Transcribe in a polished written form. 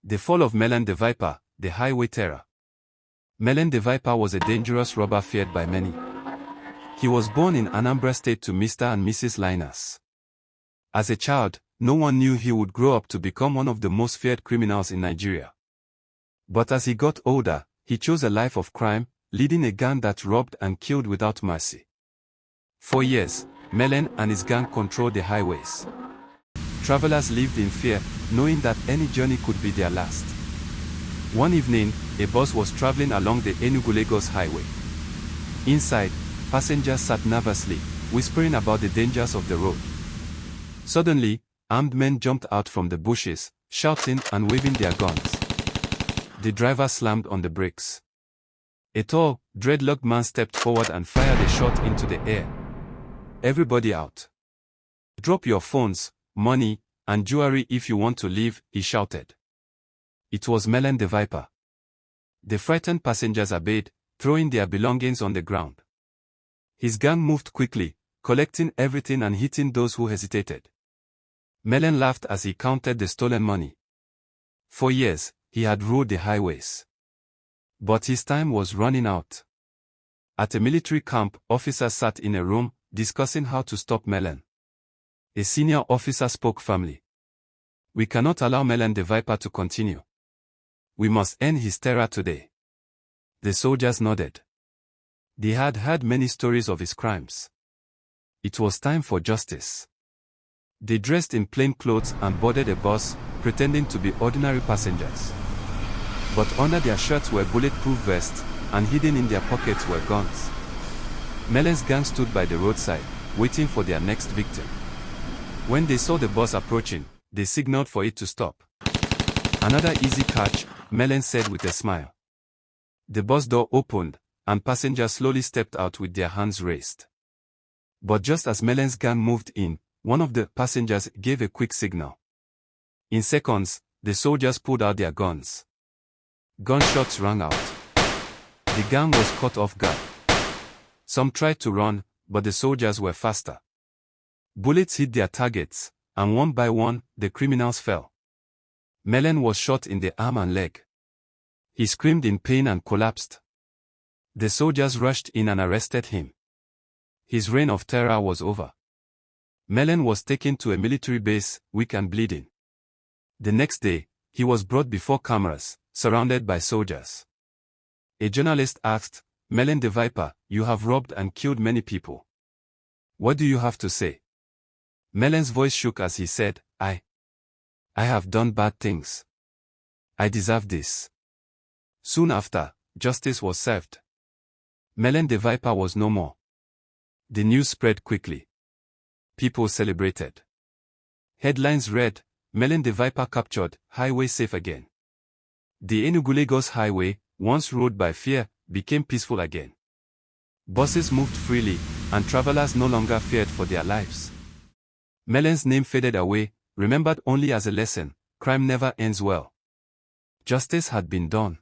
The fall of Melon the Viper, the highway terror. Melon the Viper was a dangerous robber feared by many. He was born in Anambra State to Mr. and Mrs. Linus. As a child, no one knew he would grow up to become one of the most feared criminals in Nigeria. But as he got older, he chose a life of crime, leading a gang that robbed and killed without mercy. For years, Melon and his gang controlled the highways. Travelers lived in fear, knowing that any journey could be their last. One evening, a bus was traveling along the Enugu-Lagos highway. Inside, passengers sat nervously, whispering about the dangers of the road. Suddenly, armed men jumped out from the bushes, shouting and waving their guns. The driver slammed on the brakes. A tall, dreadlocked man stepped forward and fired a shot into the air. "Everybody out. Drop your phones, money, and jewelry if you want to leave," he shouted. It was Melon the Viper. The frightened passengers obeyed, throwing their belongings on the ground. His gang moved quickly, collecting everything and hitting those who hesitated. Melon laughed as he counted the stolen money. For years, he had ruled the highways. But his time was running out. At a military camp, officers sat in a room, discussing how to stop Melon. A senior officer spoke firmly. "We cannot allow Melon the Viper to continue. We must end his terror today." The soldiers nodded. They had heard many stories of his crimes. It was time for justice. They dressed in plain clothes and boarded a bus, pretending to be ordinary passengers. But under their shirts were bulletproof vests, and hidden in their pockets were guns. Melon's gang stood by the roadside, waiting for their next victim. When they saw the bus approaching, they signaled for it to stop. "Another easy catch," Melon said with a smile. The bus door opened, and passengers slowly stepped out with their hands raised. But just as Melon's gang moved in, one of the passengers gave a quick signal. In seconds, the soldiers pulled out their guns. Gunshots rang out. The gang was caught off guard. Some tried to run, but the soldiers were faster. Bullets hit their targets, and one by one, the criminals fell. Melon was shot in the arm and leg. He screamed in pain and collapsed. The soldiers rushed in and arrested him. His reign of terror was over. Melon was taken to a military base, weak and bleeding. The next day, he was brought before cameras, surrounded by soldiers. A journalist asked, "Melon the Viper, you have robbed and killed many people. What do you have to say?" Melon's voice shook as he said, I have done bad things. I deserve this." Soon after, justice was served. Melon the Viper was no more. The news spread quickly. People celebrated. Headlines read, "Melon the Viper captured, highway safe again." The Enugu-Lagos highway, once ruled by fear, became peaceful again. Buses moved freely, and travelers no longer feared for their lives. Melon's name faded away, remembered only as a lesson: crime never ends well. Justice had been done.